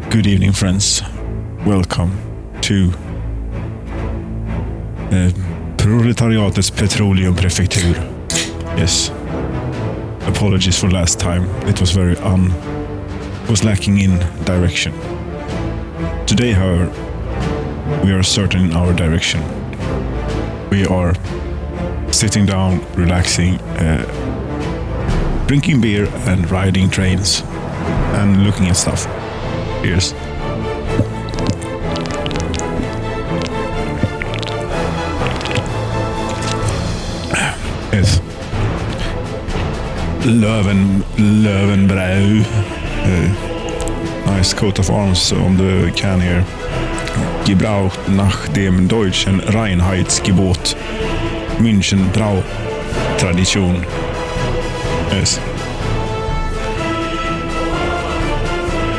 Good evening, friends. Welcome to Proletariat's Petroleum Prefecture. Yes. Apologies for last time. It was was lacking in direction. Today, however, we are certain in our direction. We are sitting down, relaxing, drinking beer and riding trains and looking at stuff. Cheers. Yes. Löwenbrau. Nice coat of arms on the can here. Gebraucht nach dem deutschen Reinheitsgebot. München Brau Tradition. Yes.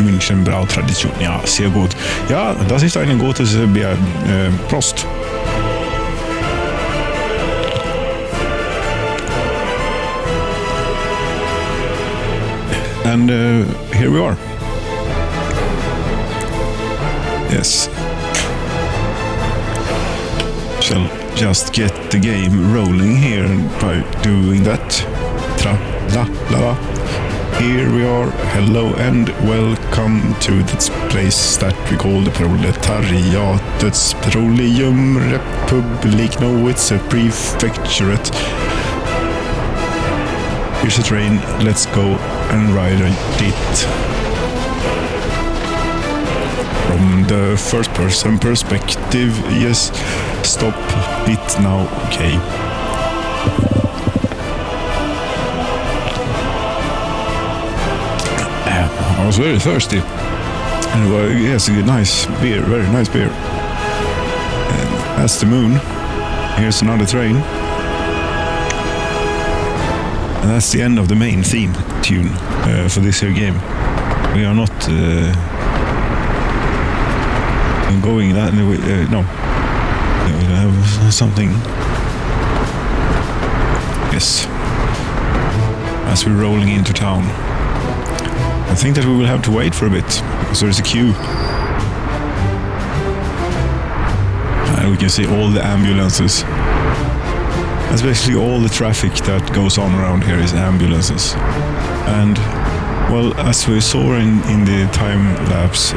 München Brau Tradition. Ja, sehr gut. Ja, das ist ein gutes Bier. Prost. And here we are. Yes. Shall just get the game rolling here by doing that. Tra-la-la-la. Here we are. Hello and welcome to this place that we call the Proletariat's Petroleum Republic. No, it's a prefecturate. Here's a train. Let's go and ride it. From the first person perspective, yes. Stop it now. Okay. I was very thirsty. And yes, a nice beer, very nice beer. And that's the moon. Here's another train. And that's the end of the main theme tune for this here game. We are not going that way. No. We have something. Yes. As we're rolling into town. I think that we will have to wait for a bit, because there is a queue. And we can see all the ambulances. That's basically all the traffic that goes on around here is ambulances. And, well, as we saw in the time lapse,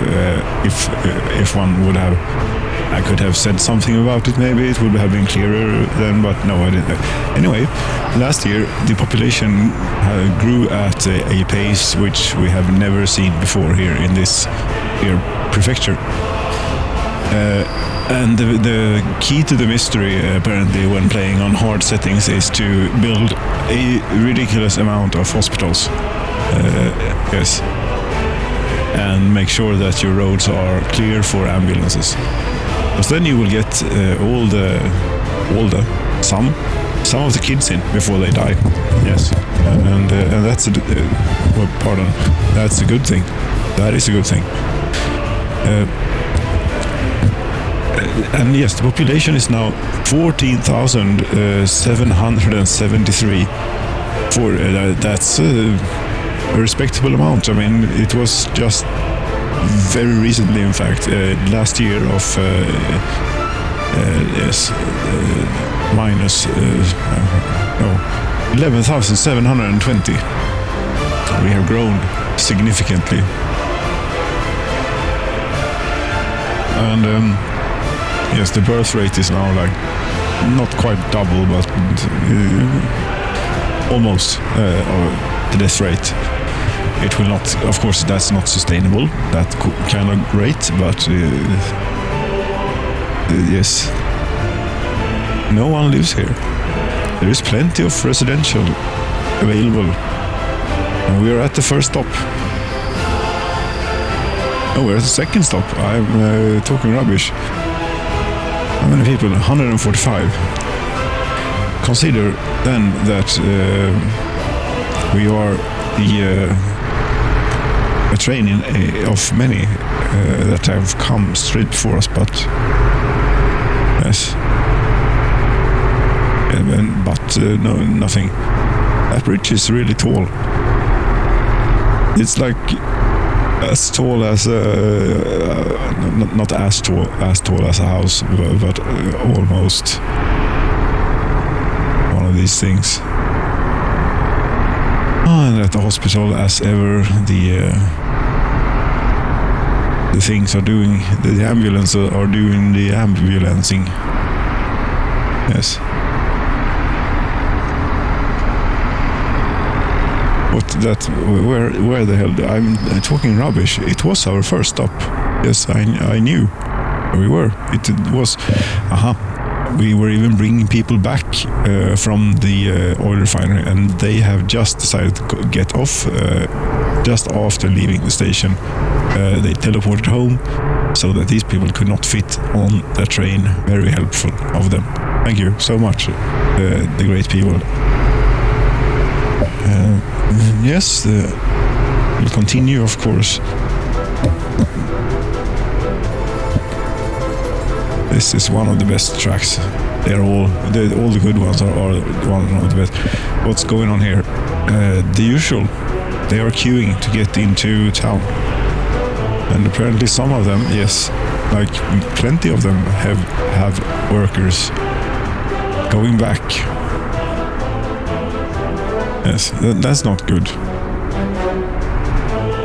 if one would have, I could have said something about it maybe, it would have been clearer then, but no, I didn't. Anyway, last year the population grew at a pace which we have never seen before here in this here prefecture. And the key to the mystery, apparently, when playing on hard settings, is to build a ridiculous amount of hospitals. Yes. And make sure that your roads are clear for ambulances. Because then you will get some of the kids in before they die. Yes. And that's that's a good thing. That is a good thing. And yes, the population is now 14,773. That's a respectable amount. I mean, it was just very recently, in fact, last year of minus 11,720. We have grown significantly. And yes, the birth rate is now like not quite double, but almost the death rate. It will not, of course, that's not sustainable, that kind of rate, but yes, no one lives here. There is plenty of residential available, and we are at the first stop. Oh, we're at the second stop. I'm talking rubbish. How many people? 145. Consider then that we are a train of many that have come straight before us, but yes. But no, nothing. That bridge is really tall. It's like as tall as not as tall as a house, but almost one of these things. And at the hospital, as ever, the things are doing, the ambulance are doing the ambulancing. Yes. What that? Where the hell? I'm talking rubbish. It was our first stop. Yes, I knew where we were. It was. We were even bringing people back from the oil refinery, and they have just decided to get off just after leaving the station. They teleported home so that these people could not fit on the train. Very helpful of them. Thank you so much, the great people. Yes, we'll continue, of course. This is one of the best tracks. They're all the good ones are one of the best. What's going on here? The usual. They are queuing to get into town. And apparently some of them, yes, like plenty of them have workers going back. Yes, that's not good.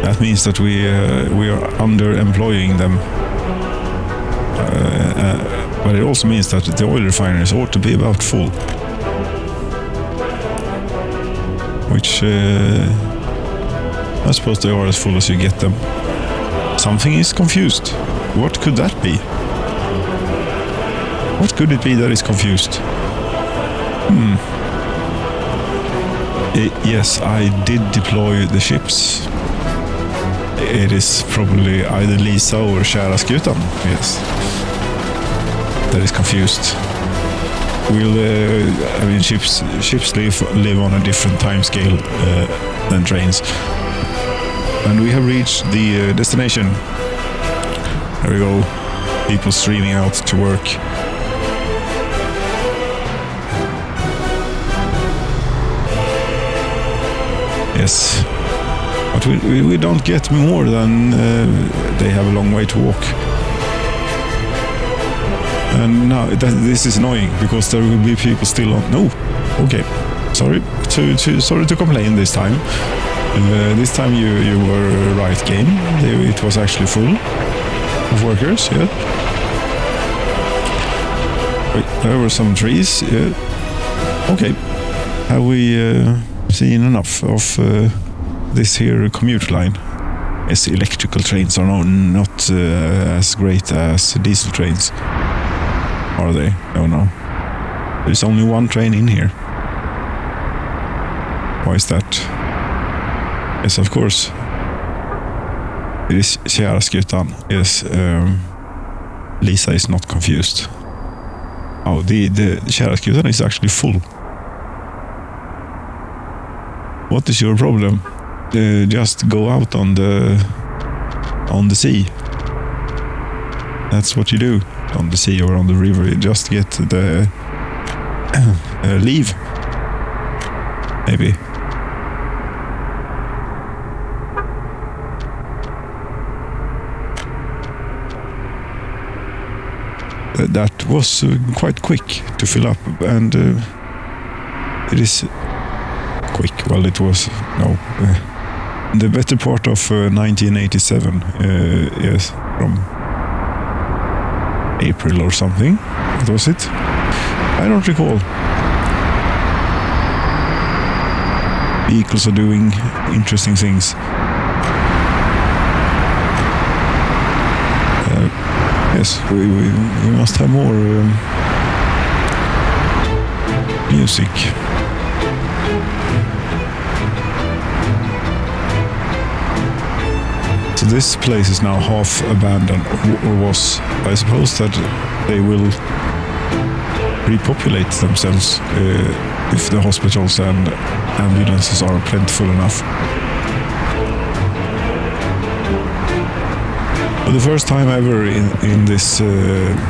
That means that we are underemploying them. But it also means that the oil refineries ought to be about full. Which I suppose they are as full as you get them. Something is confused. What could that be? What could it be that is confused? Yes, I did deploy the ships. It is probably either Lisa or Kära Skutan. Yes. That is confused. Ships live on a different time scale than trains. And we have reached the destination. There we go. People streaming out to work. Yes. But we don't get more than they have a long way to walk. And now this is annoying because there will be people still on. No, okay. Sorry to complain this time. This time you were right, game. It was actually full of workers. Yeah. Wait, there were some trees. Yeah. Okay. Have we seen enough of this here commute line? Yes, electrical trains are not as great as diesel trains. Are they? Oh no. There's only one train in here. Why is that? Yes, of course. It is Kära Skutan. Yes, Lisa is not confused. Oh, the Kära Skutan is actually full. What is your problem? Just go out on the sea. That's what you do on the sea or on the river. You just get the leave. Maybe. That was quite quick to fill up, and it is quick. Well, it was no. The better part of 1987, yes, from April or something. What was it? I don't recall. Vehicles are doing interesting things. Yes, we must have more music. So this place is now half abandoned, or was. I suppose that they will repopulate themselves if the hospitals and ambulances are plentiful enough. For the first time ever in this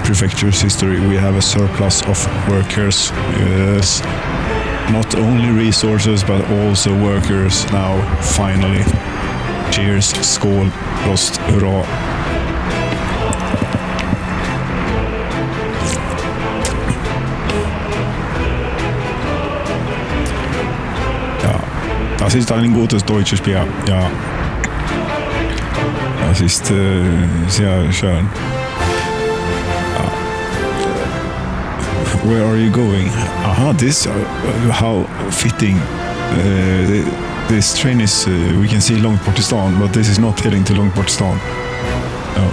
prefecture's history, we have a surplus of workers. Yes. Not only resources, but also workers now, finally. Cheers, skål, prost, hurra. Ja, das ist ein gutes deutsches Bier. Ja. Das ist sehr schön. Ja. Where are you going? Aha, this, how fitting. This train is, we can see Långportistan, but this is not heading to Långportistan. No.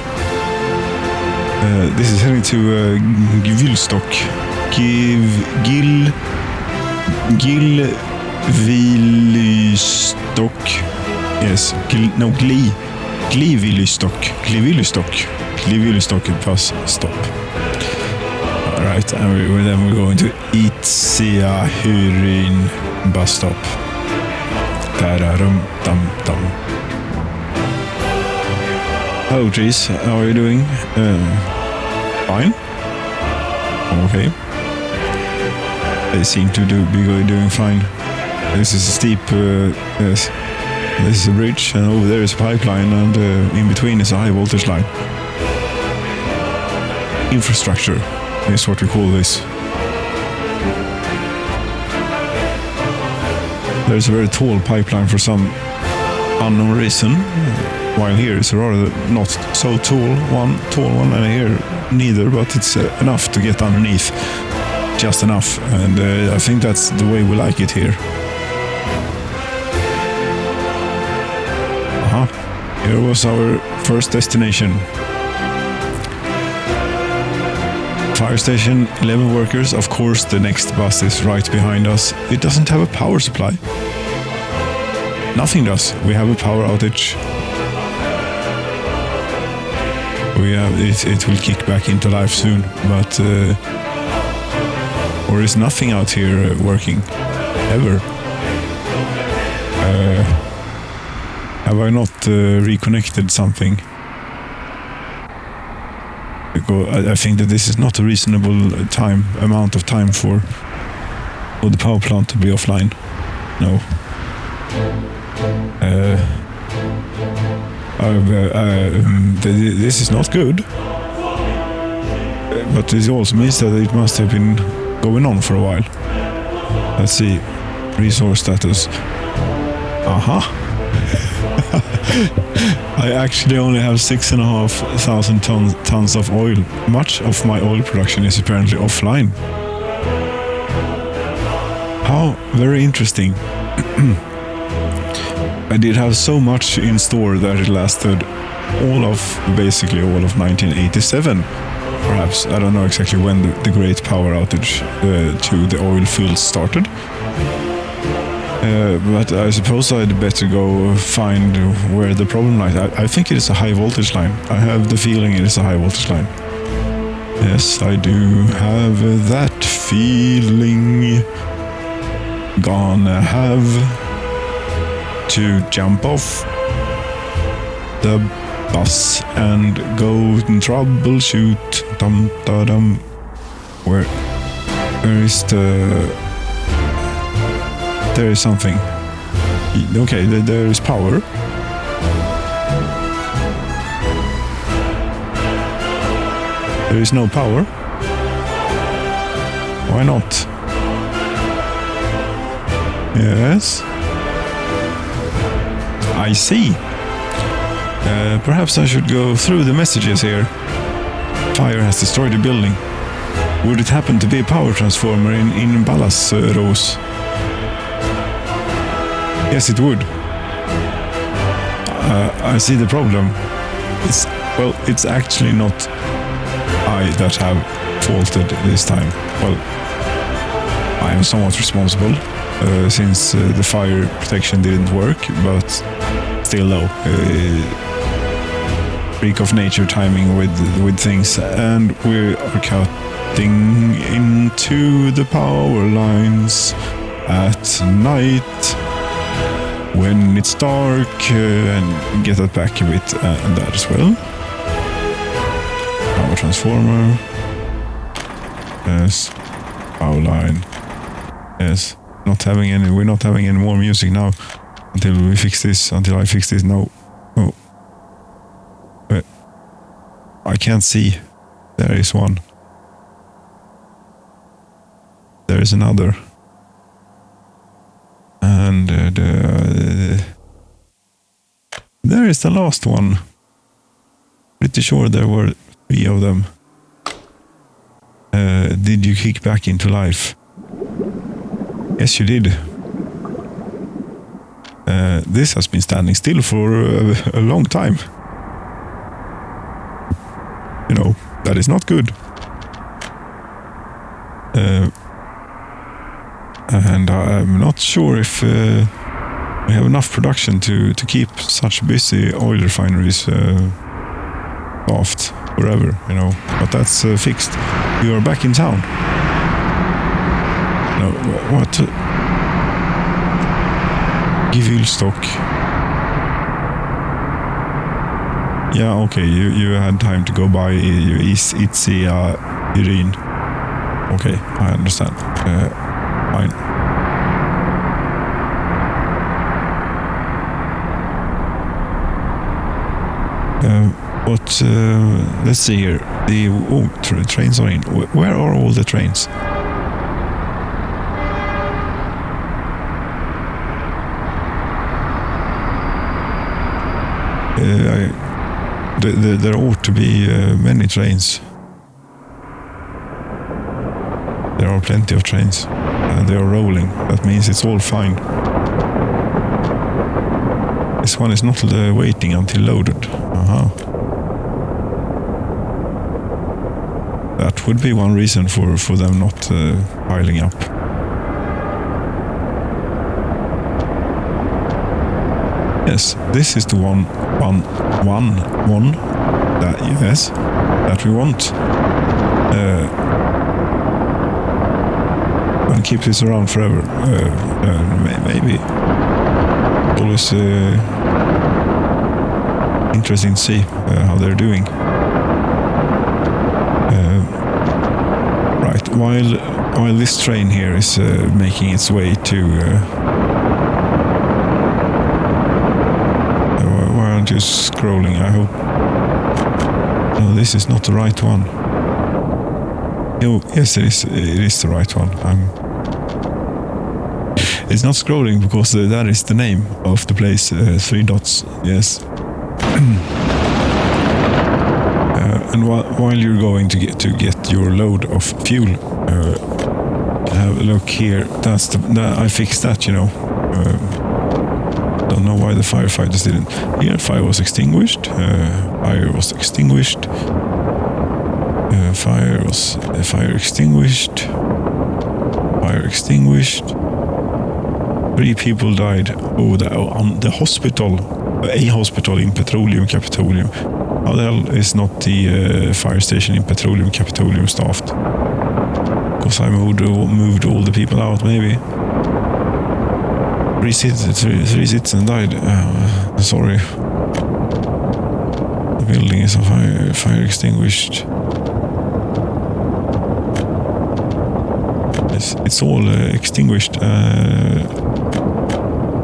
This is heading to Gvilstock. Gilvilystock. Yes. Glivilystock plus stop. Alright, and then we're going to Itziahyrin bus stop. Dum. Hello, Trees. How are you doing? Fine. Okay. They seem to be doing fine. This is a steep. Yes. This is a bridge, and over there is a pipeline, and in between is a high voltage line. Infrastructure is what we call this. There's a very tall pipeline for some unknown reason, while here is a rather not so tall one, and here neither, but it's enough to get underneath, just enough, and I think that's the way we like it here. Here was our first destination. Fire station, 11 workers. Of course, the next bus is right behind us. It doesn't have a power supply. Nothing does. We have a power outage. It will kick back into life soon, but or is nothing out here working ever? Have I not reconnected something? Because I think that this is not a reasonable amount of time for the power plant to be offline. No. This is not good. But this also means that it must have been going on for a while. Let's see. Resource status. Aha. I actually only have 6,500 tons of oil. Much of my oil production is apparently offline. How very interesting. I did have so much in store that it lasted basically all of 1987. Perhaps, I don't know exactly when the great power outage to the oil fields started. But I suppose I'd better go find where the problem lies. I think it is a high voltage line. I have the feeling it is a high voltage line. Yes, I do have that feeling. Gonna have to jump off the bus and go and troubleshoot. Dum. Where is the... There is something. Okay, there is power. There is no power. Why not? Yes. I see. Perhaps I should go through the messages here. Fire has destroyed the building. Would it happen to be a power transformer in Ballasros? Yes, it would. I see the problem. It's actually not I that have faulted this time. Well, I am somewhat responsible since the fire protection didn't work, but still though. Freak of nature timing with things, and we are cutting into the power lines at night. When it's dark, and get that back a bit, and that as well. Power transformer. Yes. Power line. Yes. We're not having any more music now until I fix this. No. Oh. I can't see. There is one. There is another. And there is the last one. Pretty sure there were 3 of them. Did you kick back into life? Yes, you did. This has been standing still for a long time. You know, that is not good. And I'm not sure if we have enough production to keep such busy oil refineries staffed forever, you know. But that's fixed. You are back in town. No, what? Givulstock. Yeah, okay, you had time to go by Itsia Irene. Okay, I understand. Fine. But let's see here. The trains are in. Where are all the trains? There ought to be many trains. There are plenty of trains. They are rolling. That means it's all fine. This one is not waiting until loaded. That would be one reason for them not piling up. Yes, this is the one that we want. And keep this around forever. Maybe. Always interesting to see how they're doing. Right, while this train here is making its way to why aren't you scrolling? I hope. No, this is not the right one. Oh, yes, it is the right one. It's not scrolling because that is the name of the place. 3 dots. Yes. And while you're going to get your load of fuel, have a look here. I fixed that, you know. Don't know why the firefighters didn't. Here, fire was extinguished. Fire was extinguished. Fire extinguished. Fire extinguished. 3 people died. The hospital, a hospital in Petroleum, Capitolium. How the hell is not the fire station in Petroleum, Capitolium staffed? Because I moved all the people out, maybe. 3 citizens died. Sorry. The building is on fire extinguished. It's all extinguished.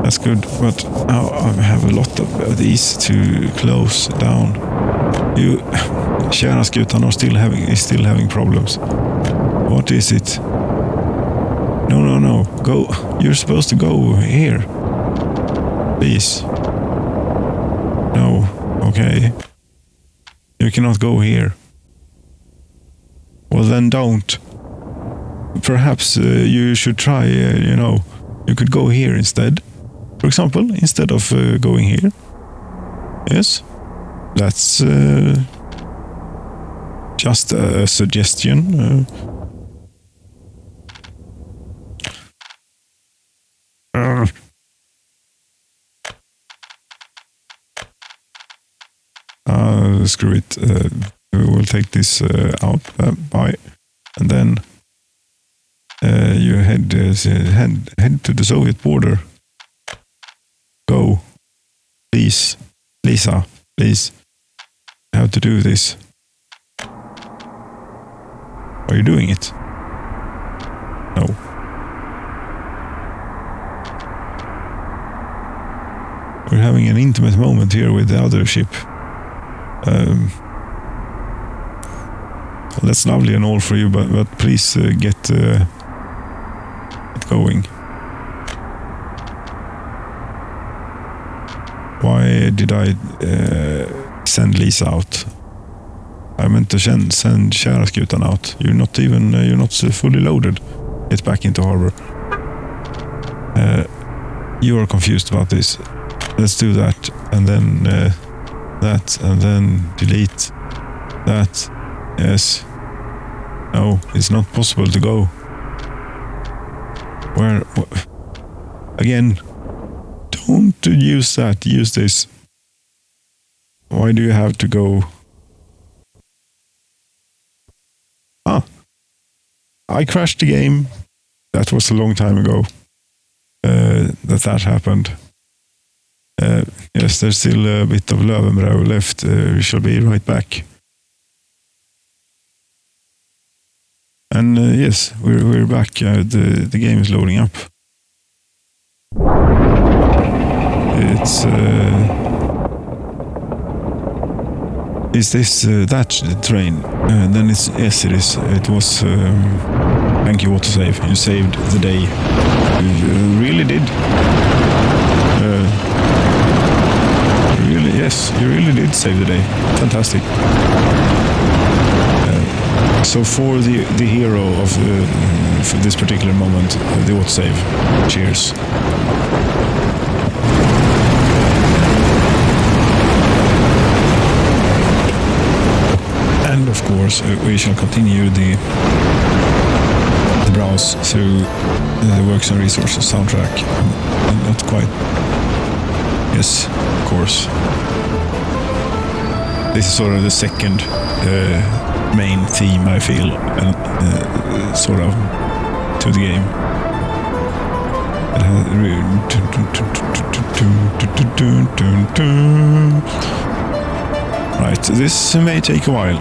That's good, but now I have a lot of these to close down. Kärnaskutan is still having problems. What is it? No. Go. You're supposed to go here. Please. No. Okay. You cannot go here. Well, then don't. Perhaps you should try, you could go here instead. For example, instead of going here. Yes. That's just a suggestion. Screw it. We will take this out. Bye. And then you head to the Soviet border. Go. Please. Lisa, please. You have to do this. Are you doing it? No. We're having an intimate moment here with the other ship. Well, that's lovely and all for you, but please get going. Why did I send Lisa out? I meant to send Käraskutan out. You're not fully loaded. Get back into harbor. You are confused about this. Let's do that, and then that, and then delete that. Yes. No, it's not possible to go. Where? Again. Don't use that. Use this. Why do you have to go? I crashed the game. That was a long time ago. That happened. Yes, there's still a bit of Löwenbräu left. We shall be right back. And yes, we're back. The game is loading up. It's is this that train? Then it's yes, it is. It was. Thank you, autosave. You saved the day. You really did. Yes, you really did save the day. Fantastic. So for the hero of for this particular moment, the autosave. Cheers. And of course, we shall continue the browse through the Works and Resources soundtrack. Not quite. Yes, of course. This is sort of the second main theme, I feel, sort of, to the game. Right, this may take a while.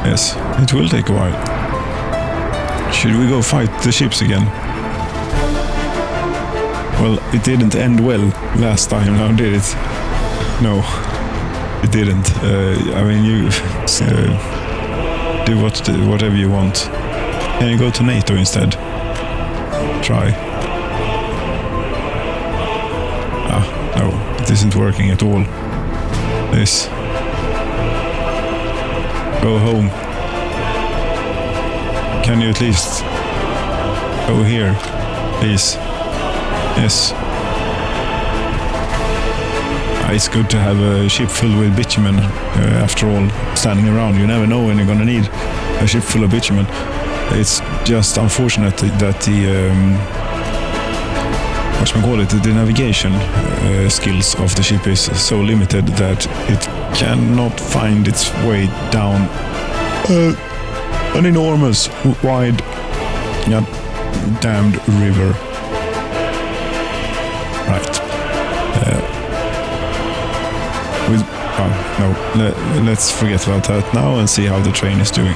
Yes, it will take a while. Should we go fight the ships again? Well, it didn't end well last time, now did it? No, it didn't. I mean, you do whatever you want. Can you go to NATO instead? Try. No, it isn't working at all. This. Go home. Can you at least go here, please? Yes. It's good to have a ship filled with bitumen, after all, standing around. You never know when you're gonna need a ship full of bitumen. It's just unfortunate that the the navigation skills of the ship is so limited that it cannot find its way down an enormous, wide, damned river. Right. Let's forget about that now and see how the train is doing.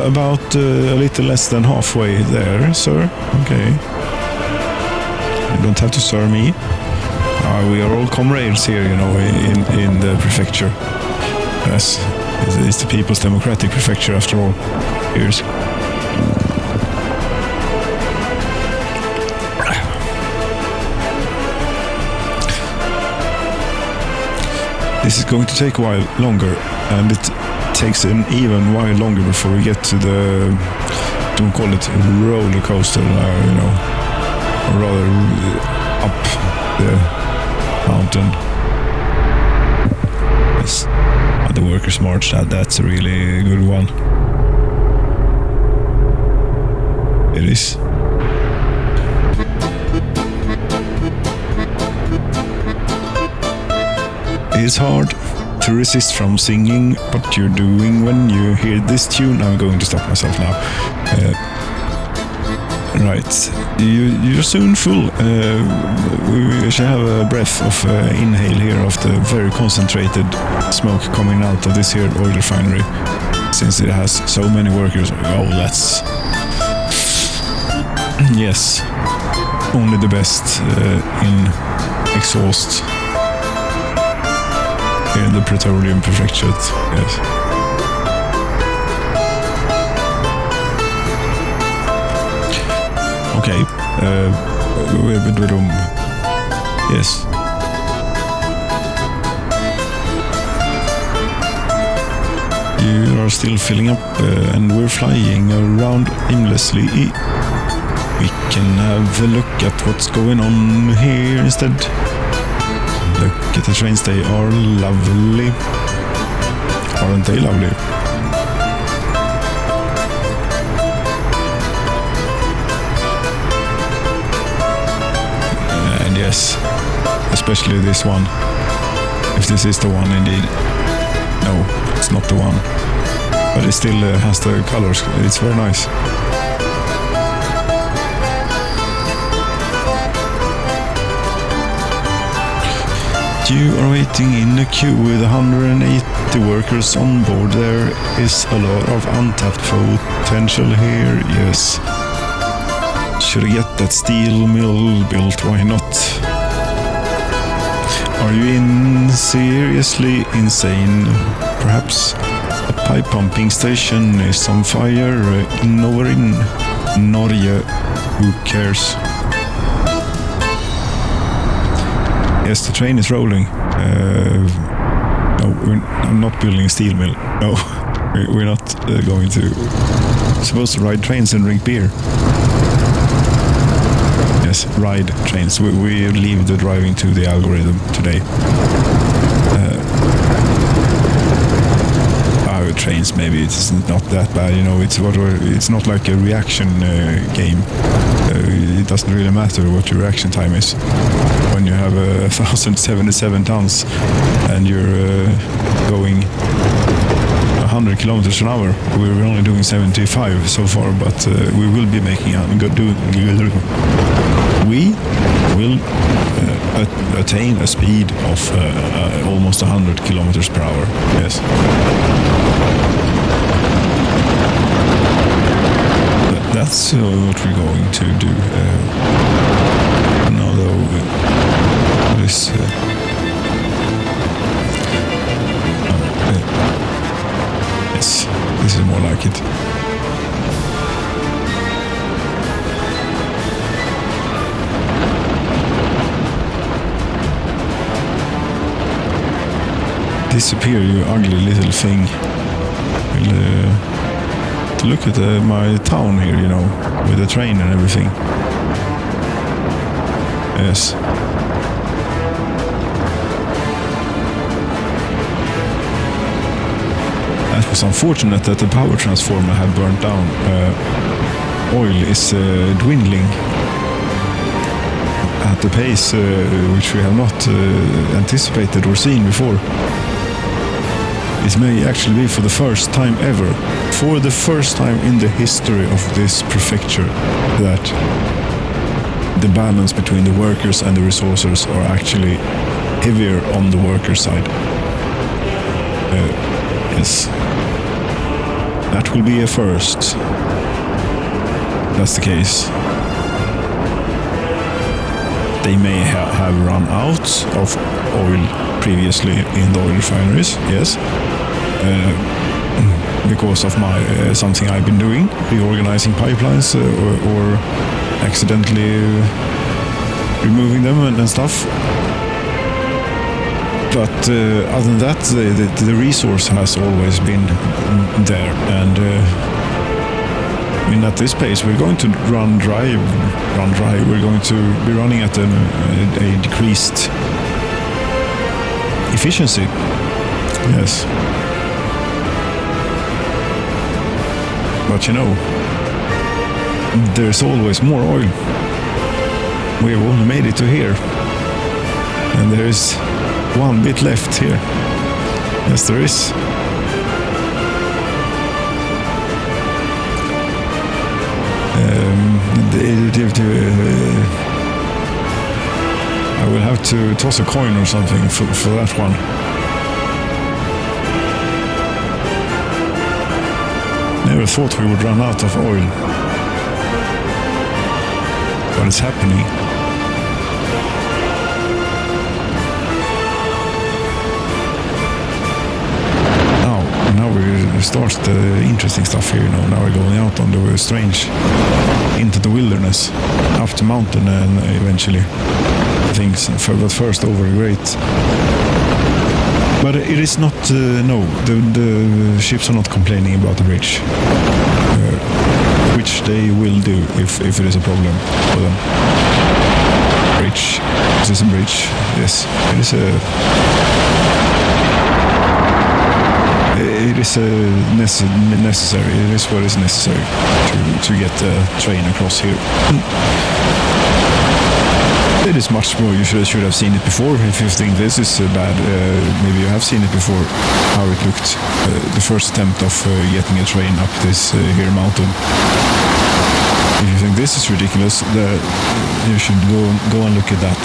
About a little less than halfway there, sir. Okay. You don't have to sir me. We are all comrades here, you know, in the prefecture. Yes, it's the People's Democratic Prefecture after all. Here's. This is going to take a while longer, and it takes an even while longer before we get to the, don't call it roller coaster, you know, or rather up the mountain. Yes. The Workers' March, that's a really good one. It is. It's hard to resist from singing what you're doing when you hear this tune. I'm going to stop myself now. Right, you're soon full. We should have a breath of inhale here of the very concentrated smoke coming out of this here oil refinery, since it has so many workers. Oh, that's... yes, only the best in exhaust in the Petroleum Prefecture. Yes. Okay. Yes. You are still filling up, and we're flying around aimlessly. We can have a look at what's going on here instead. Look at the trains, they are lovely. Aren't they lovely? And yes, especially this one. If this is the one indeed. No, it's not the one. But it still has the colors. It's very nice. You are waiting in a queue with 180 workers on board. There is a lot of untapped potential here, yes. Should I get that steel mill built? Why not? Are you seriously insane? Perhaps a pipe pumping station is on fire over in Norge. Who cares? Yes, the train is rolling. No, I'm not building a steel mill. No, we're not going to. We're supposed to ride trains and drink beer. Yes, ride trains. We leave the driving to the algorithm today. Trains, maybe it's not that bad, you know. It's not like a reaction game. It doesn't really matter what your reaction time is when you have 1,077 tons and you're going 100 kilometers an hour. We're only doing 75 so far, but we will be making we will attain a speed of almost 100 kilometers per hour. Yes. That's what we're going to do. Now, though, this. Yes, this is more like it. Disappear, you ugly little thing. To look at my town here, you know, with the train and everything. Yes. It was unfortunate that the power transformer had burnt down. Oil is dwindling at the pace which we have not anticipated or seen before. It may actually be for the first time ever, for the first time in the history of this prefecture, that the balance between the workers and the resources are actually heavier on the worker side. Yes. That will be a first. That's the case. They may have run out of oil previously in the oil refineries, yes. Because of something I've been doing, reorganizing pipelines or accidentally removing them and stuff. But other than that, the resource has always been there, and I mean, at this pace, we're going to run dry. We're going to be running at a decreased efficiency. Yes. But you know, there's always more oil. We have only made it to here. And there is one bit left here. Yes, there is. I will have to toss a coin or something for that one. Never thought we would run out of oil. But it's happening. interesting stuff here. Now we're going out on the strange, into the wilderness, up the mountain, and eventually things. But first over the great. But it is not. No, the ships are not complaining about the bridge, which they will do if it is a problem for them. Bridge. Is this a bridge? Yes, it is a. It is necessary. It is what is necessary to get the train across here. It is much more. You should have seen it before. If you think this is bad, maybe you have seen it before. How it looked. The first attempt of getting a train up this here mountain. If you think this is ridiculous, you should go and look at that.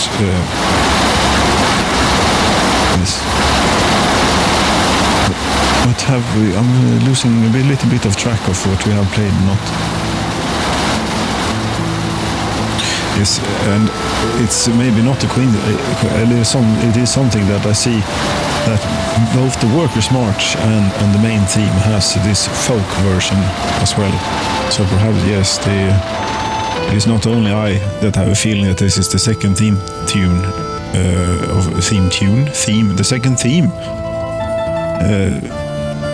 This. But have we? I'm losing a little bit of track of what we have played. Not. Yes, and it's maybe not a it is something that I see that both the Workers' March and the main theme has this folk version as well. So perhaps, yes, it is not only I that have a feeling that this is the second the second theme,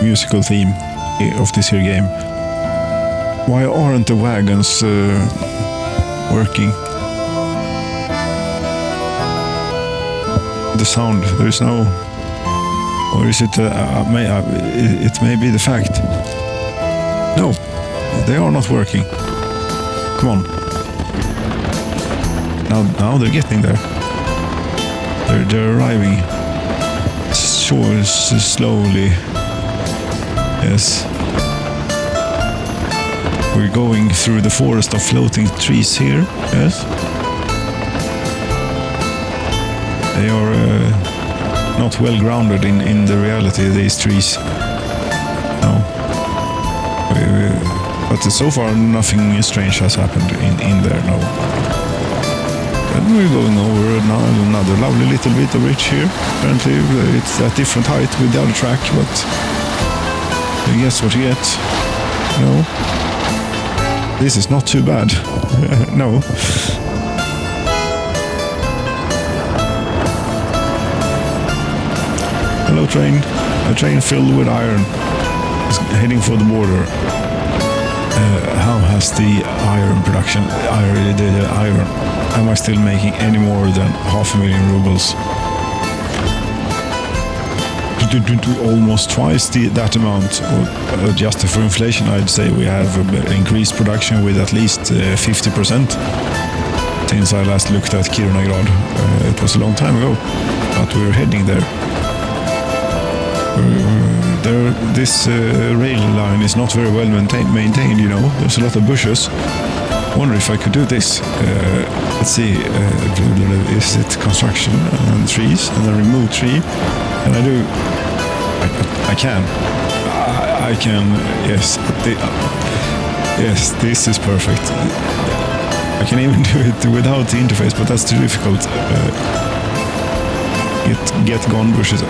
musical theme of this here game. Why aren't the wagons working? The sound, there is no, or is it? It may be the fact. No, they are not working. Come on. Now they're getting there. They're arriving. Slowly. Yes. We're going through the forest of floating trees here. Yes. They are not well grounded in the reality, these trees. No. But so far nothing strange has happened in there, no. And we're going over now another lovely little bit of bridge here. Apparently it's at different height with the other track, but guess what you get? No. This is not too bad. No. Hello train. A train filled with iron is heading for the border. How has the iron production, the iron, am I still making any more than 500,000 rubles? Almost twice that amount. Adjusted for inflation, I'd say we have increased production with at least 50% since I last looked at Kirunagrad. It was a long time ago, but we're heading there. This rail line is not very well maintained, you know. There's a lot of bushes. Wonder if I could do this. Let's see. Is it construction and trees and then remove tree? Can I do? I can. I can. Yes. Yes. This is perfect. I can even do it without the interface, but that's too difficult. Get gone bushes.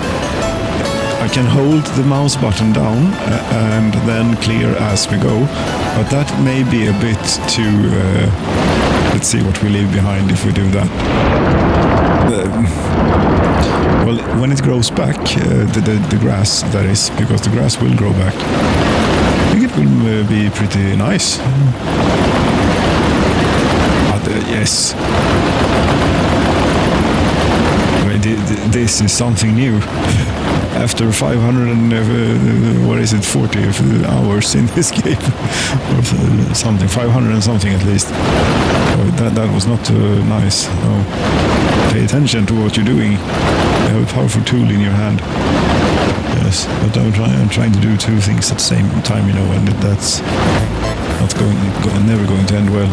I can hold the mouse button down and then clear as we go, but that may be a bit too. Let's see what we leave behind if we do that. Well, when it grows back, the grass, that is, because the grass will grow back, I think it will be pretty nice. But yes. This is something new. After 500 and what is it, 40 hours in this game, or something, 500 and something at least. That was not nice. No. Pay attention to what you're doing. You have a powerful tool in your hand. Yes, but I'm trying to do two things at the same time, you know, and that's not never going to end well.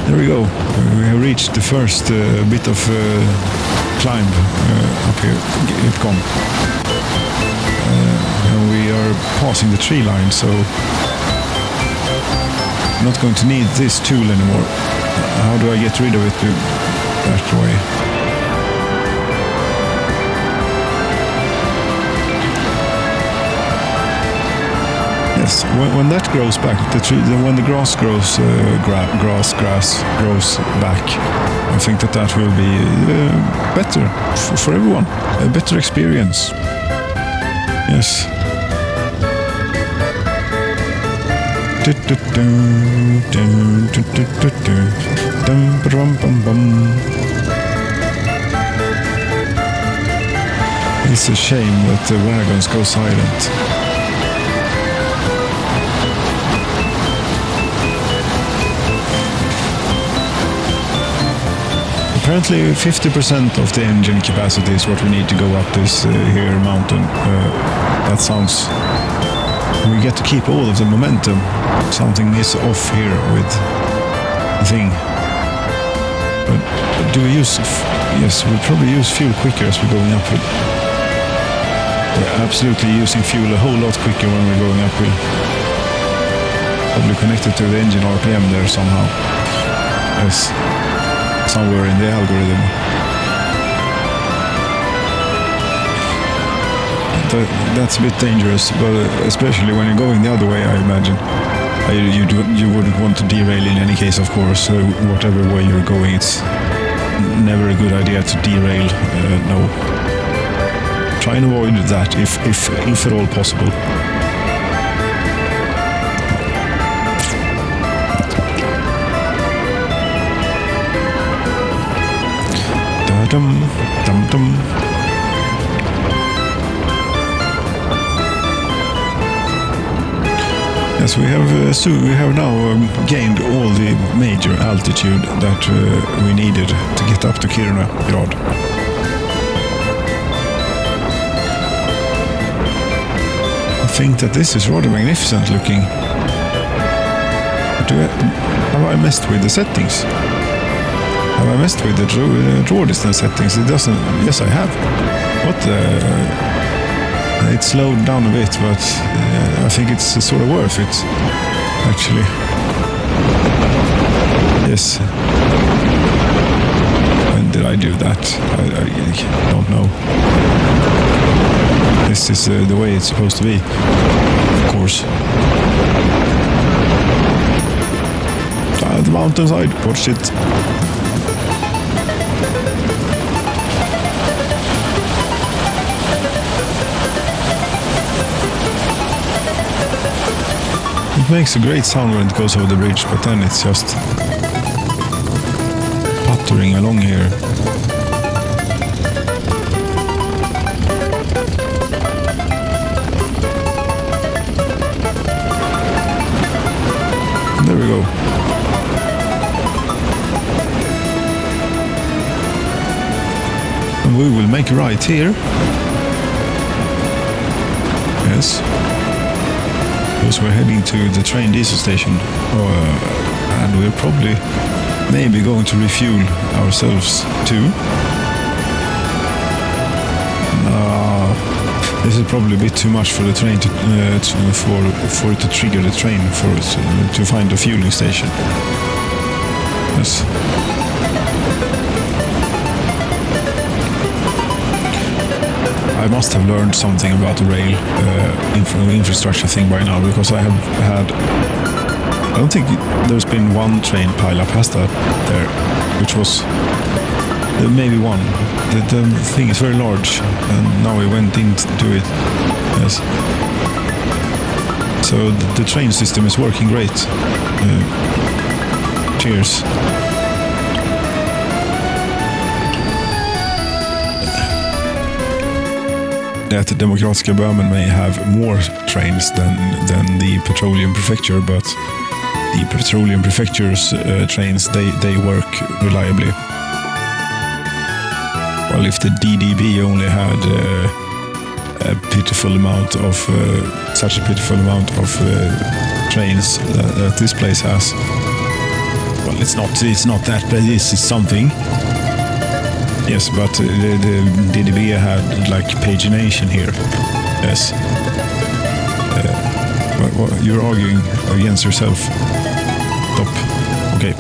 There we go. We have reached the first bit of climb up here. Come. And we are passing the tree line, so I'm not going to need this tool anymore. How do I get rid of it that way? Yes, when that grows back, when the grass grows, grass grows back, I think that will be better for everyone, a better experience. Yes. It's a shame that the wagons go silent. Apparently 50% of the engine capacity is what we need to go up this here mountain. That sounds... We get to keep all of the momentum. Something is off here with the thing. But do we use... Yes, we'll probably use fuel quicker as we're going uphill. We're absolutely using fuel a whole lot quicker when we're going uphill. Probably connected to the engine RPM there somehow. Yes. Somewhere in the algorithm. That's a bit dangerous, but especially when you're going the other way, I imagine. You wouldn't want to derail in any case, of course. Whatever way you're going, it's never a good idea to derail. No. Try and avoid that if at all possible. Dum-dum. Yes, we have now gained all the major altitude that we needed to get up to Kiruna Grad. I think that this is rather magnificent looking. Have I messed with the settings? Have I messed with the draw distance settings? It doesn't... Yes, I have. What the... It's slowed down a bit, but I think it's sort of worth it, actually. Yes. When did I do that? I don't know. This is the way it's supposed to be, of course. The mountainside, watch it. It makes a great sound when it goes over the bridge, but then it's just puttering along here. There we go. And we will make a right here. Yes. Because we're heading to the train diesel station, and we're probably maybe going to refuel ourselves too. This is probably a bit too much for the train for it to trigger the train for us to find the fueling station. Yes. I must have learned something about the rail infrastructure thing by now, because I don't think there's been one train pileup, has that there, which was maybe one. The thing is very large, and now we went into it. Yes. So the train system is working great. Cheers. That the Demokratiska Böhmen may have more trains than the Petroleum Prefecture, but the Petroleum Prefecture's trains, they work reliably. Well, if the DDB only had a pitiful amount of such a pitiful amount of trains that this place has, well, it's not that bad. This is something. Yes, but the DDB had like pagination here. Yes. You're arguing against yourself. Stop. Okay.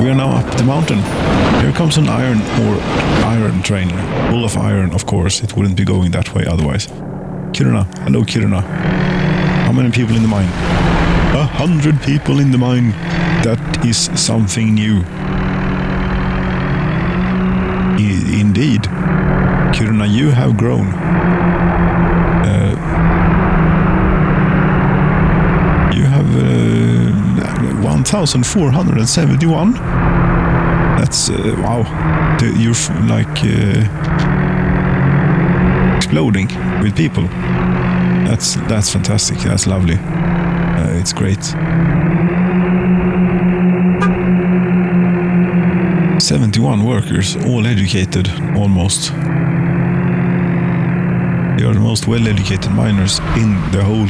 We are now up the mountain. Here comes an iron train. Full of iron, of course. It wouldn't be going that way otherwise. Kiruna. Hello, Kiruna. many people in the mine? 100 people in the mine. That is something new. Indeed. Kiruna, you have grown. You have 1,471. That's wow. You're like exploding with people. That's fantastic. That's lovely. It's great. 71 workers, all educated, almost. They are the most well-educated miners in the whole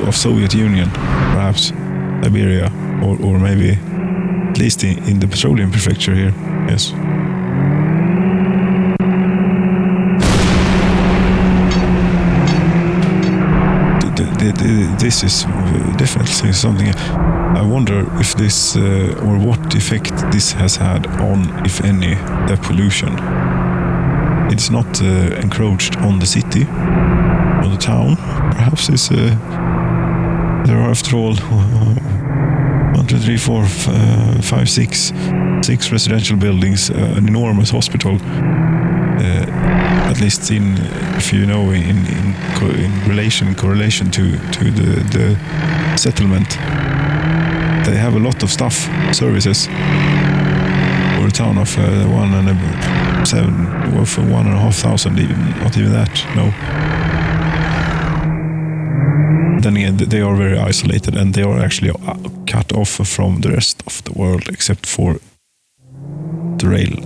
of Soviet Union, perhaps Siberia, or maybe at least in the Petroleum Prefecture here. Yes. This is definitely something. I wonder if this, or what effect this has had on, if any, the pollution. It's not encroached on the city or the town. Perhaps it's there are, after all, 1, 2, 3, 4, 5, 6 residential buildings, an enormous hospital. At least in correlation to the settlement, they have a lot of stuff, services. For a town of 1,500, even not even that. No. Then again, they are very isolated, and they are actually cut off from the rest of the world, except for the rail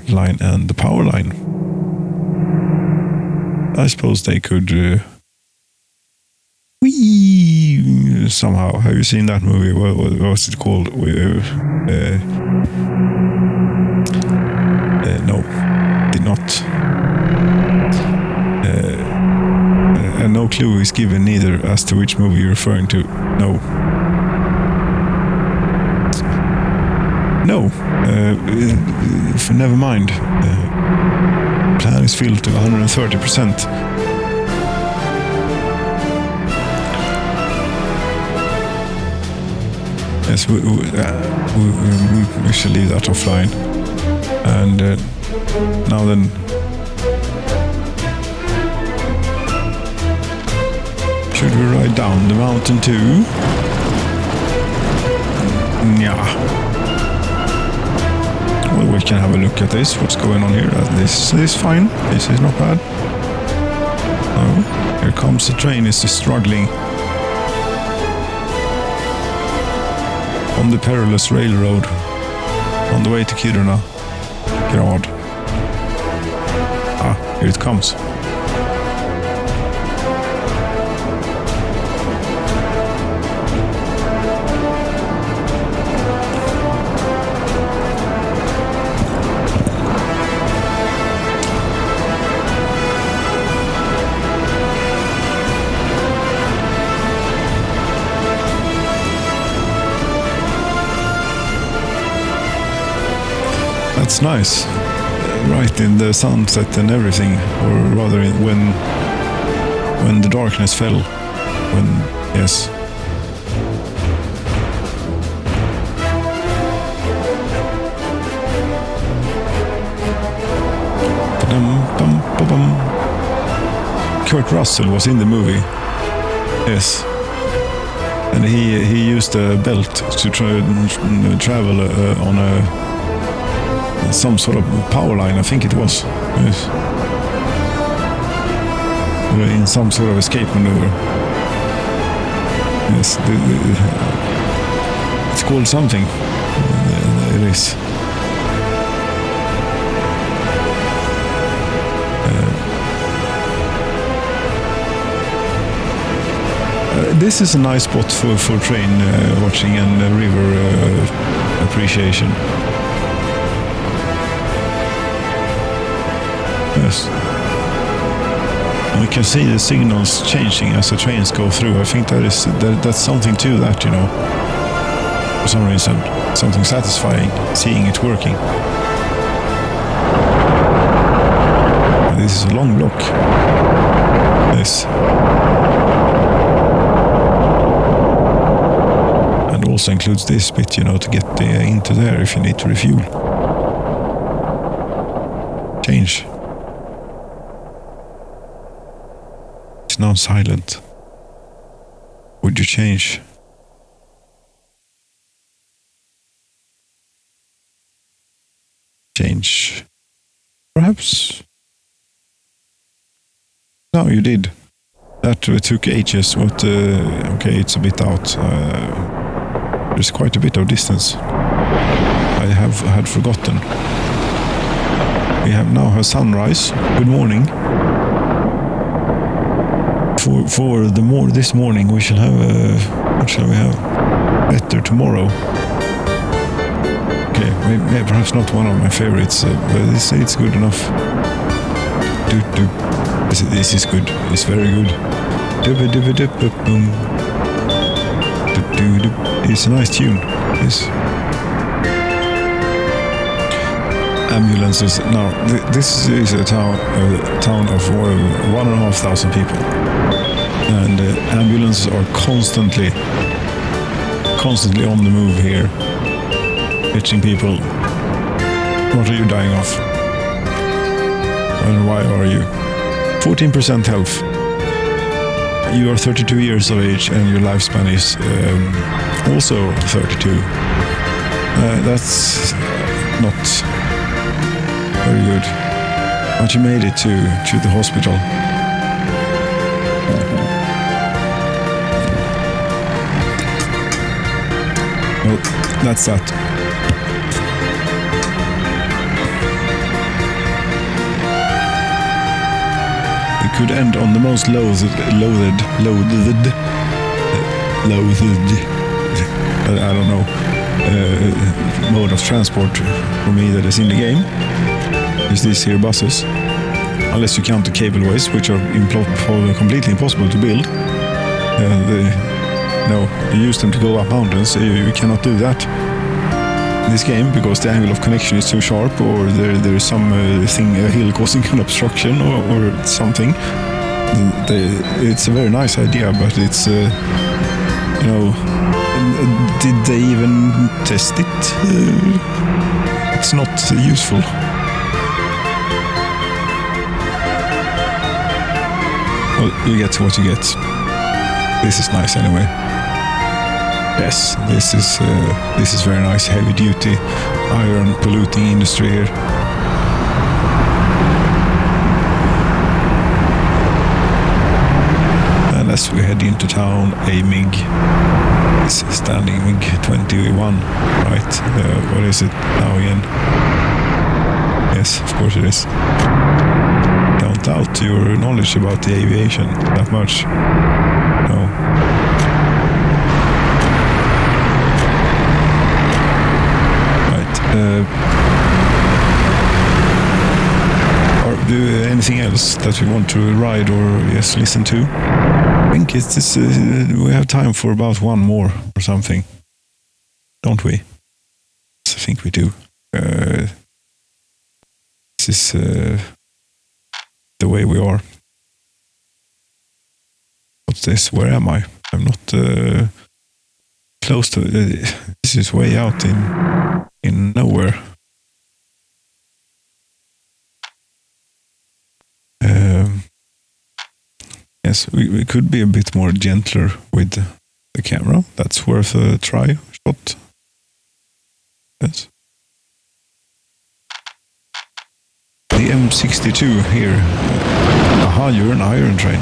line and the power line. I suppose they could somehow. Have you seen that movie? What was it called? No, did not. And no clue is given either as to which movie you're referring to. No. Never mind. Plan is filled to 130%. Yes, we should leave that offline. And now then, should we ride down the mountain too? Yeah. Well, we can have a look at this. What's going on here? This is fine. This is not bad. Oh, here comes the train. It's struggling on the perilous railroad on the way to Kiruna. Grad. Ah, here it comes. That's nice. Right in the sunset and everything, or rather when the darkness fell. Yes. Kurt Russell was in the movie. Yes. And he used a belt to travel on some sort of power line, I think it was. Yes. In some sort of escape maneuver. Yes. It's called something. It is. This is a nice spot for train watching and river appreciation. Yes. And we can see the signals changing as the trains go through. I think that's something to that, for some reason. Something satisfying, seeing it working. This is a long block. Yes. also includes this bit, to get into there if you need to refuel. Change. It's now silent. Would you change? Change. Perhaps. No, you did. That took ages, but okay, it's a bit out. There's quite a bit of distance. I had forgotten. We have now a sunrise. Good morning. For this morning we shall have what shall we have? Better tomorrow. Okay, maybe perhaps not one of my favorites, but it's good enough. This is good. It's very good. It's a nice tune. Yes. Ambulances. Now, this is a town of 1,500 people, and ambulances are constantly on the move here, fetching people. What are you dying of? And why are you? 14% health. You are 32 years of age and your lifespan is also 32. That's not very good. But you made it to the hospital. Well, that's that. Could end on the most loathed, I don't know, mode of transport for me that is in the game is these here buses, unless you count the cableways, which are completely impossible to build. No, you use them to go up mountains. You cannot do that in this game because the angle of connection is too sharp, or there is some a hill causing an obstruction or something. It's a very nice idea, but it's did they even test it? It's not useful. Well, you get what you get. This is nice anyway. Yes, this is very nice, heavy duty, iron polluting industry here. And as we head into town, a MiG is standing, MiG-21, right? What is it now again? Yes, of course it is. Don't doubt your knowledge about the aviation that much. No. Or do anything else that we want to ride or listen to? I think it's this, we have time for about one more or something, don't we? Yes, I think we do. This is the way we are. What's this? Where am I? I'm not close to this is way out in nowhere. Yes, we could be a bit more gentler with the camera. That's worth a try. Shot. Yes. The M62 here. Aha, you're an iron train.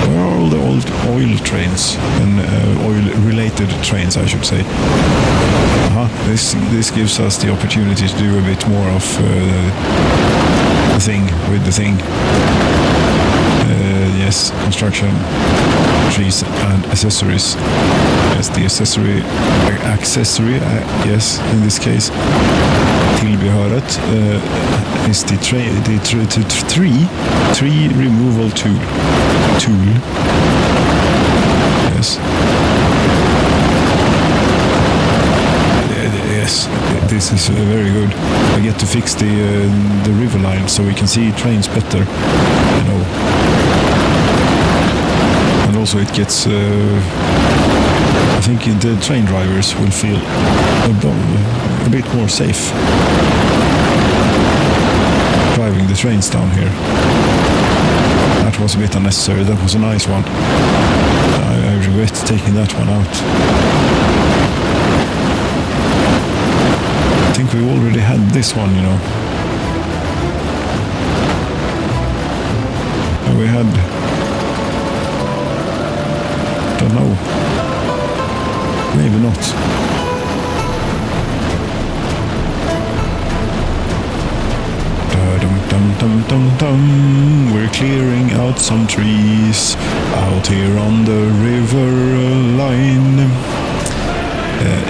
Where are all the old oil trains and oil-related trains, I should say? Aha, this gives us the opportunity to do a bit more of the thing with the thing. Yes, construction, trees and accessories. Yes, the accessory, yes, in this case, tillbehöret is the tree removal tool. Yes. Yes, this is very good. I get to fix the river line so we can see trains better, you know. And also it gets I think the train drivers will feel a bit more safe driving the trains down here. That was a bit unnecessary. That was a nice one. I regret taking that one out. I think we already had this one, you know. And we had... don't know. Maybe not. Dum-dum-dum-dum-dum. We're clearing out some trees out here on the river line.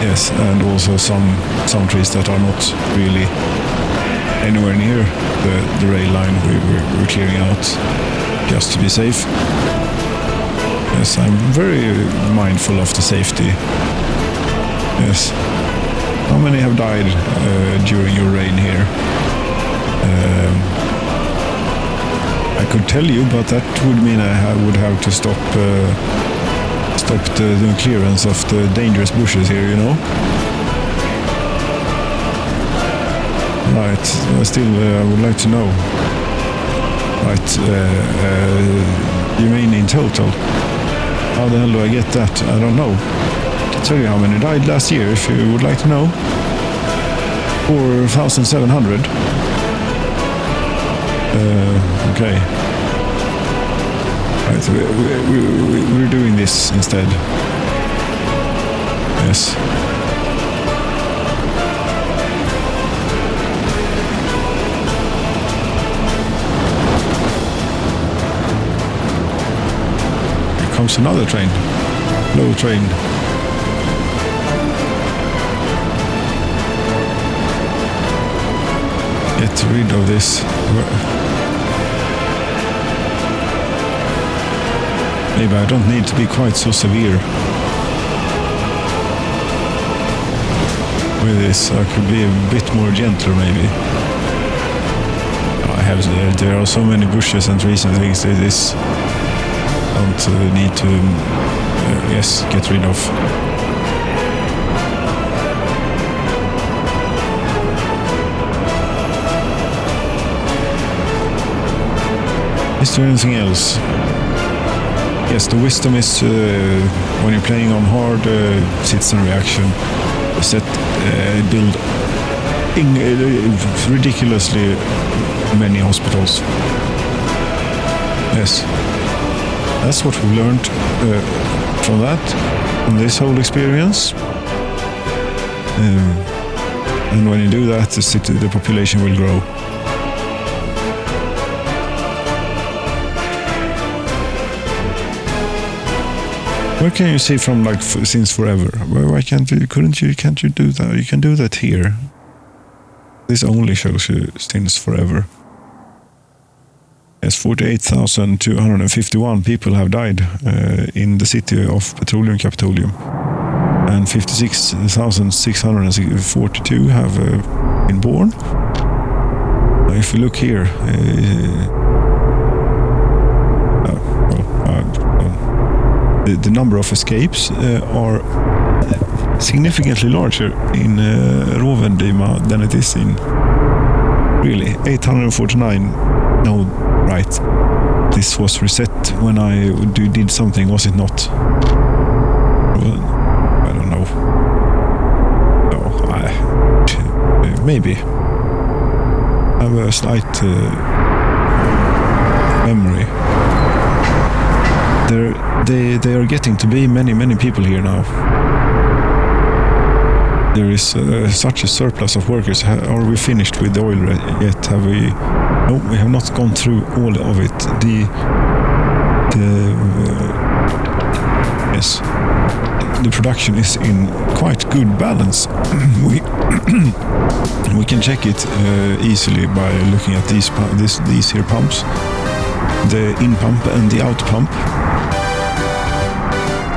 Yes, and also some trees that are not really anywhere near the rail line. We're clearing out just to be safe. Yes, I'm very mindful of the safety. Yes. How many have died during your reign here? I could tell you, but that would mean I would have to stop the clearance of the dangerous bushes here, you know. Right, still I would like to know. Right, you mean in total? How the hell do I get that? I don't know. I'll tell you how many died last year, if you would like to know. 4,700. Okay. Right, we're doing this instead. Yes. Here comes another train. Low train. Get rid of this. Maybe I don't need to be quite so severe with this. I could be a bit more gentler, maybe. There are so many bushes and trees and things that this don't need to yes, get rid of. Is there anything else? Yes, the wisdom is when you're playing on hard citizen reaction, build ridiculously many hospitals. Yes, that's what we learned from from this whole experience. And when you do that, the population will grow. Where can you see from like since forever? Why can't you do that? You can do that here. This only shows you since forever. Yes, 48,251 people have died in the city of Petroleum, and 56,642 have been born. If you look here, the number of escapes are significantly larger in Rovendima than it is in really 849. No, right. This was reset when I did something, was it not? Well, I don't know. No, maybe. I have a slight memory. They are getting to be many people here now. There is such a surplus of workers. Are we finished with the oil yet? Have we? No, we have not gone through all of it. Yes, the production is in quite good balance. We can check it easily by looking at these here pumps, the in pump and the out pump.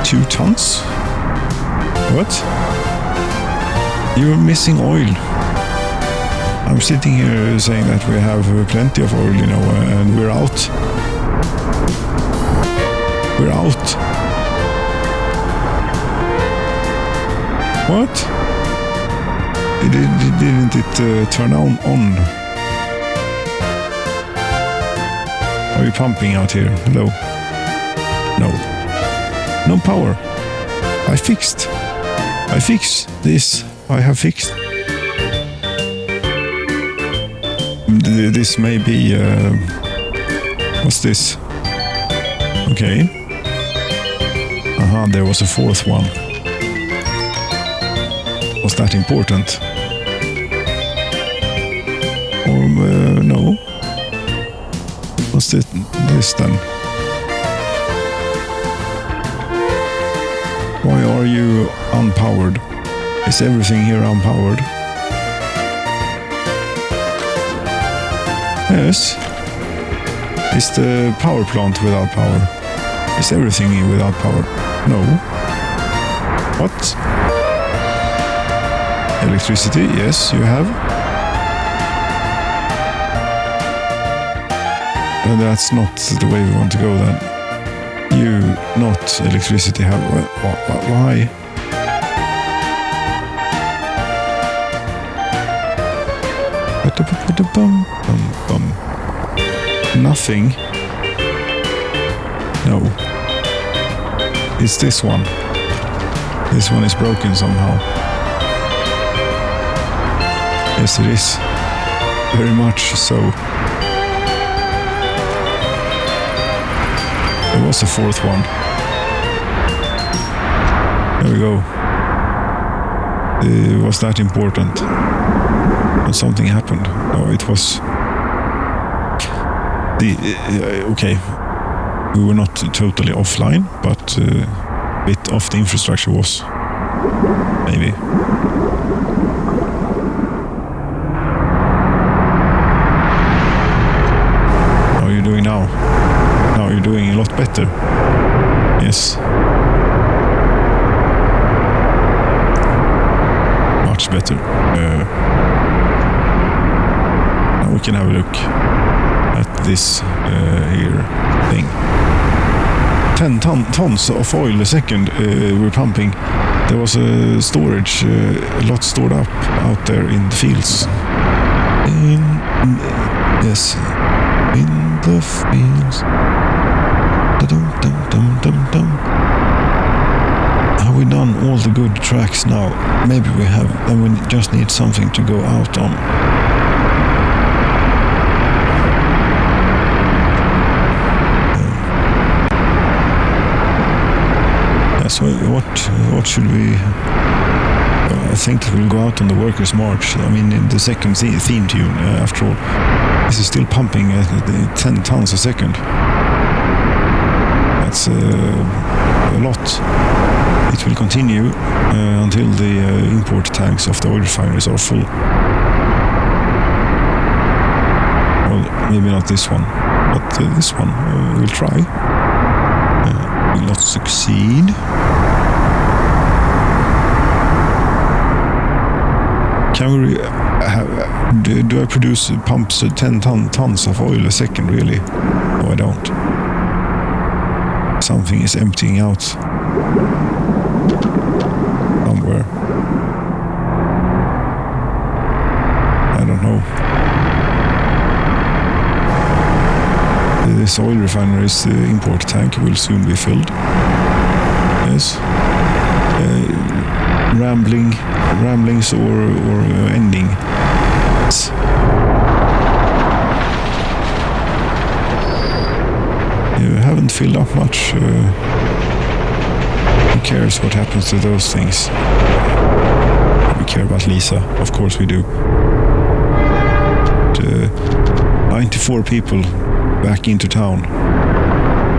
2 tons? What? You're missing oil. I'm sitting here saying that we have plenty of oil, you know, and we're out. We're out. What? Didn't it turn on? Are you pumping out here? Hello? No. No power. I fixed this. I have fixed. This may be... what's this? Okay. There was a fourth one. Was that important? Or no? What's this then? Why are you unpowered? Is everything here unpowered? Yes. Is the power plant without power? Is everything without power? No. What? Electricity? Yes, you have. That's not the way we want to go then. You, not electricity, have... Why? Nothing. No. It's this one. This one is broken somehow. Yes, it is. Very much so. There was a fourth one. There we go. Was that important? And something happened. No, it was... okay. We were not totally offline, but a bit of the infrastructure was. Maybe. How are you doing now? Now you're doing a lot better. Yes. Much better. Now we can have a look at this here thing. 10 tons of oil a second we're pumping. There was a storage, a lot stored up out there in the fields. Yes, in the fields. Have we done all the good tracks now? Maybe we have, and we just need something to go out on. So what should we... I think that we'll go out on the Workers' March. I mean, in the second theme tune, after all. This is still pumping 10 tons a second. That's a lot. It will continue until the import tanks of the oil refineries are full. Well, maybe not this one, but this one we'll try. Will not succeed. Can we do I produce pumps 10 tons of oil a second, really? No, I don't. Something is emptying out somewhere. I don't know. This oil refinery's import tank will soon be filled. Yes. Ramblings or ending. Yes. You haven't filled up much. Who cares what happens to those things? We care about Lisa, of course we do. But, 94 people back into town.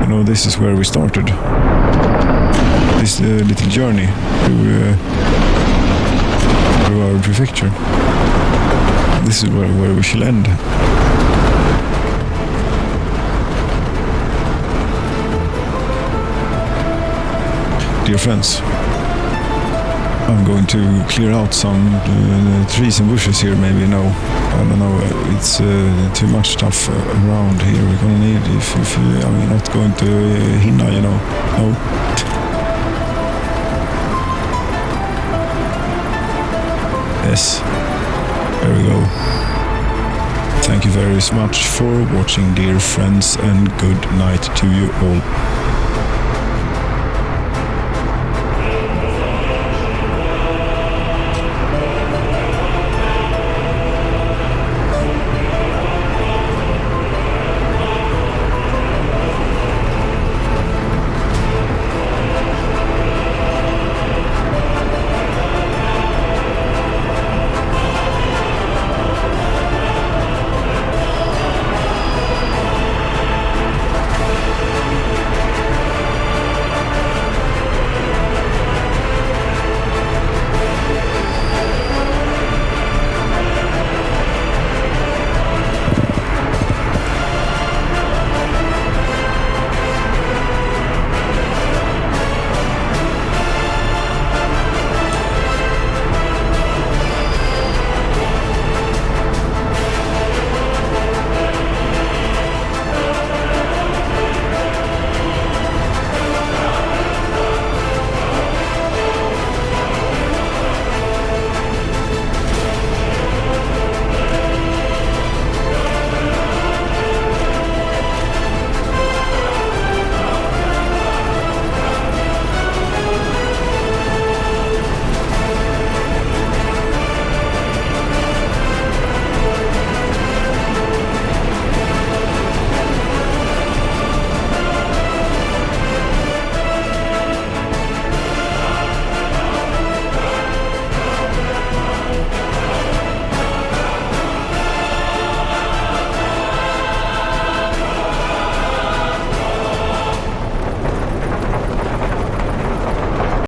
You know, this is where we started. This little journey through our prefecture. This is where we shall end. Dear friends, I'm going to clear out some trees and bushes here, maybe. No, I don't know. It's too much stuff around here. We're gonna need, if I'm not going to hinna, you know. No. yes, there we go. Thank you very much for watching, dear friends, and good night to you all.